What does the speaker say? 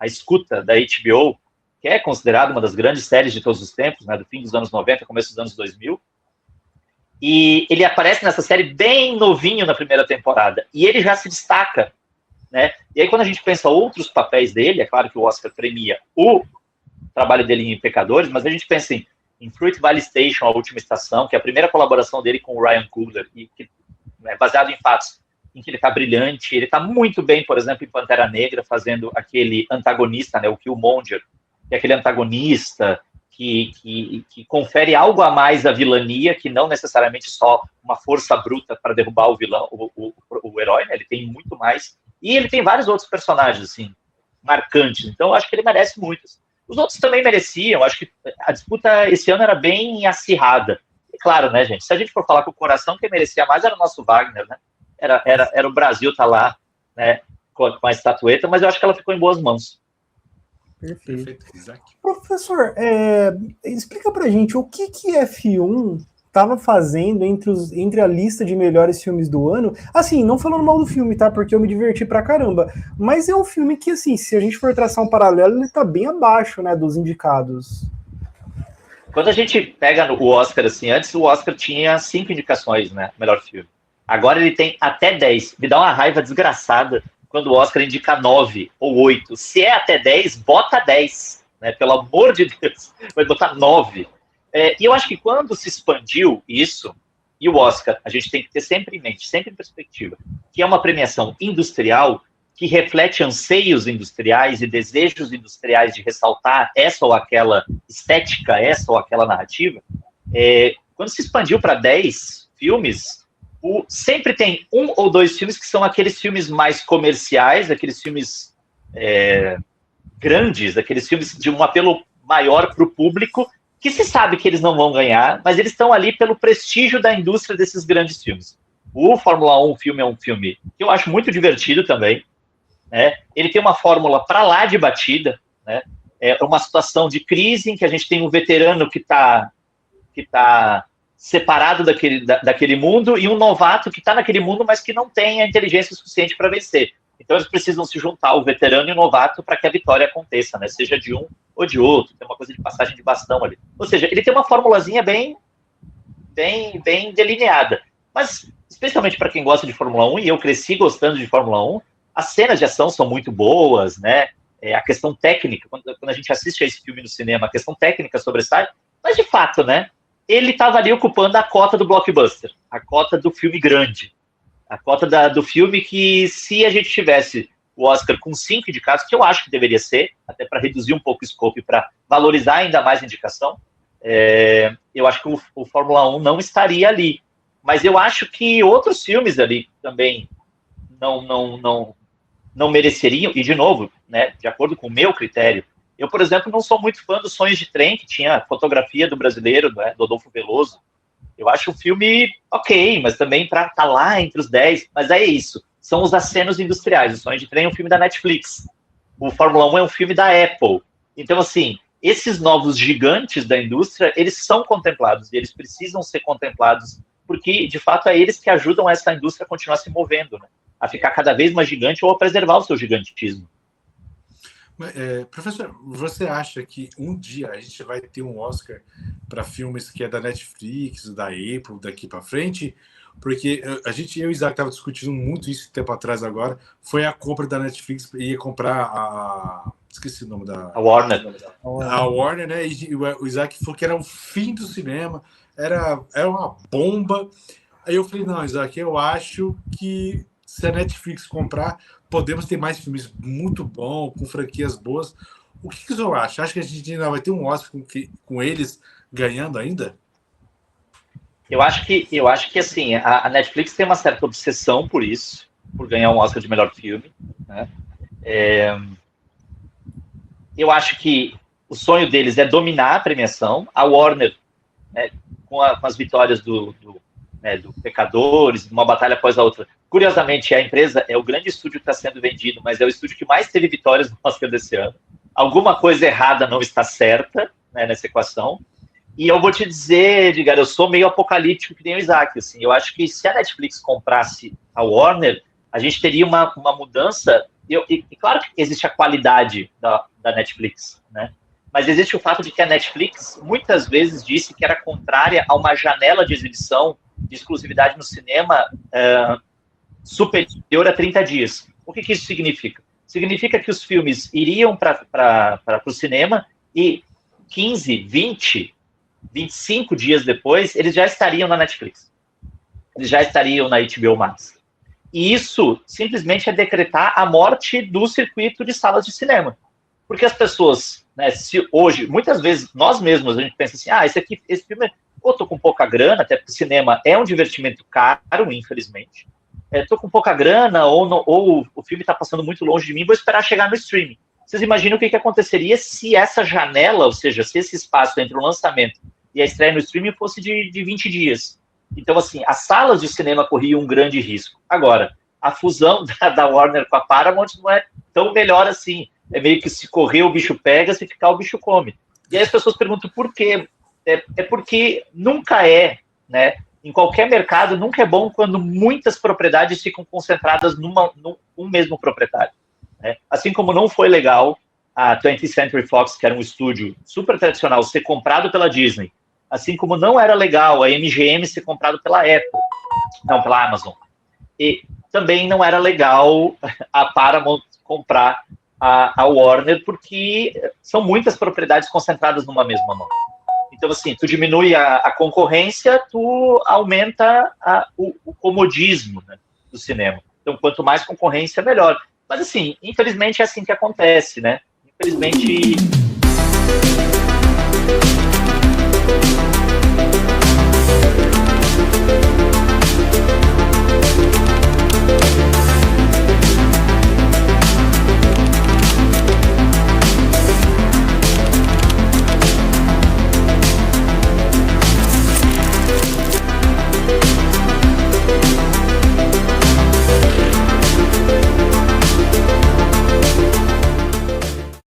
A Escuta, da HBO, que é considerada uma das grandes séries de todos os tempos, né, do fim dos anos 90, começo dos anos 2000. E ele aparece nessa série bem novinho na primeira temporada. E ele já se destaca, né? E aí, quando a gente pensa outros papéis dele, é claro que o Oscar premia o trabalho dele em Pecadores, mas a gente pensa em Fruit Valley Station, A Última Estação, que é a primeira colaboração dele com o Ryan Coogler, que é baseado em fatos em que ele está brilhante, ele está muito bem, por exemplo, em Pantera Negra, fazendo aquele antagonista, né, o Killmonger, que é aquele antagonista que confere algo a mais à vilania, que não necessariamente só uma força bruta para derrubar o vilão, o herói, né, ele tem muito mais. E ele tem vários outros personagens, assim, marcantes. Então, eu acho que ele merece muito. Os outros também mereciam. Acho que a disputa esse ano era bem acirrada. E claro, né, gente? Se a gente for falar com o coração, quem merecia mais era o nosso Wagner, né? Era o Brasil tá lá, né, com a estatueta, mas eu acho que ela ficou em boas mãos. Perfeito. Isaac. Professor, explica pra gente o que F1 estava fazendo entre a lista de melhores filmes do ano. Assim, não falando mal do filme, tá? Porque eu me diverti pra caramba. Mas é um filme que, assim, se a gente for traçar um paralelo, ele tá bem abaixo, né, dos indicados. Quando a gente pega o Oscar, assim, antes o Oscar tinha 5 indicações, né, melhor filme. Agora ele tem até 10. Me dá uma raiva desgraçada quando o Oscar indica 9 ou 8. Se é até 10, bota 10. Né? Pelo amor de Deus, vai botar 9. E eu acho que quando se expandiu isso, e o Oscar, a gente tem que ter sempre em mente, sempre em perspectiva, que é uma premiação industrial que reflete anseios industriais e desejos industriais de ressaltar essa ou aquela estética, essa ou aquela narrativa. Quando se expandiu para 10 filmes, sempre tem 1 ou 2 filmes que são aqueles filmes mais comerciais, aqueles filmes grandes, aqueles filmes de um apelo maior para o público, que se sabe que eles não vão ganhar, mas eles estão ali pelo prestígio da indústria desses grandes filmes. O Fórmula 1 filme é um filme que eu acho muito divertido também, né? Ele tem uma fórmula para lá de batida, né? É uma situação de crise em que a gente tem um veterano que tá separado daquele mundo e um novato que está naquele mundo, mas que não tem a inteligência suficiente para vencer. Então eles precisam se juntar, o veterano e o novato, para que a vitória aconteça, né? Seja de um ou de outro. Tem uma coisa de passagem de bastão ali. Ou seja, ele tem uma formulazinha bem delineada. Mas, especialmente para quem gosta de Fórmula 1, e eu cresci gostando de Fórmula 1, as cenas de ação são muito boas, né? A questão técnica, quando a gente assiste a esse filme no cinema, a questão técnica sobressai, mas de fato, né? Ele estava ali ocupando a cota do blockbuster, a cota do filme grande, a cota do filme que, se a gente tivesse o Oscar com 5 indicados, que eu acho que deveria ser, até para reduzir um pouco o scope, para valorizar ainda mais a indicação, eu acho que o Fórmula 1 não estaria ali. Mas eu acho que outros filmes ali também não mereceriam, e de novo, né, de acordo com o meu critério, eu, por exemplo, não sou muito fã dos Sonhos de Trem, que tinha fotografia do brasileiro, né, do Adolfo Veloso. Eu acho um filme ok, mas também para estar lá entre os 10, mas é isso, são os acenos industriais. O Sonhos de Trem é um filme da Netflix, o Fórmula 1 é um filme da Apple. Então, assim, esses novos gigantes da indústria, eles são contemplados, e eles precisam ser contemplados, porque, de fato, é eles que ajudam essa indústria a continuar se movendo, né, a ficar cada vez mais gigante ou a preservar o seu gigantismo. Professor, você acha que um dia a gente vai ter um Oscar para filmes que é da Netflix, da Apple, daqui para frente? Porque eu e o Isaac estavam discutindo muito isso tempo atrás agora. Foi a compra da Netflix, ia comprar esqueci o nome da... A Warner. A Warner, né? E o Isaac falou que era o fim do cinema, era uma bomba. Aí eu falei, não, Isaac, eu acho que se a Netflix comprar, podemos ter mais filmes muito bons, com franquias boas. O que o senhor acha? Acha que a gente ainda vai ter um Oscar com eles ganhando ainda? Eu acho que assim, a Netflix tem uma certa obsessão por isso, por ganhar um Oscar de melhor filme, né? Eu acho que o sonho deles é dominar a premiação. A Warner, né, com as vitórias do Pecadores, uma batalha após a outra. Curiosamente, a empresa é o grande estúdio que está sendo vendido, mas é o estúdio que mais teve vitórias no Oscar desse ano. Alguma coisa errada não está certa, né, nessa equação. E eu vou te dizer, Edgar, eu sou meio apocalíptico que nem o Isaac. Assim, eu acho que se a Netflix comprasse a Warner, a gente teria uma mudança, e claro que existe a qualidade da Netflix, né? Mas existe o fato de que a Netflix muitas vezes disse que era contrária a uma janela de exibição de exclusividade no cinema superior a 30 dias. O que isso significa? Significa que os filmes iriam para o cinema e 15, 20, 25 dias depois, eles já estariam na Netflix. Eles já estariam na HBO Max. E isso simplesmente é decretar a morte do circuito de salas de cinema. Porque as pessoas, né, se hoje, muitas vezes, nós mesmos, a gente pensa assim, esse filme, tô com pouca grana, até porque o cinema é um divertimento caro, infelizmente. Tô com pouca grana, ou o filme está passando muito longe de mim, vou esperar chegar no streaming. Vocês imaginam o que aconteceria se essa janela, ou seja, se esse espaço entre o lançamento e a estreia no streaming fosse de 20 dias? Então, assim, as salas de cinema corriam um grande risco. Agora, a fusão da Warner com a Paramount não é tão melhor assim. É meio que se correr o bicho pega, se ficar o bicho come. E aí as pessoas perguntam por quê? É porque nunca né? Em qualquer mercado, nunca é bom quando muitas propriedades ficam concentradas num mesmo proprietário. Né? Assim como não foi legal a 20th Century Fox, que era um estúdio super tradicional, ser comprado pela Disney. Assim como não era legal a MGM ser comprado pela Amazon. E também não era legal a Paramount comprar a Warner, porque são muitas propriedades concentradas numa mesma mão. Então, assim, tu diminui a concorrência, tu aumenta o comodismo, né, do cinema. Então, quanto mais concorrência, melhor. Mas, assim, infelizmente é assim que acontece, né? Infelizmente...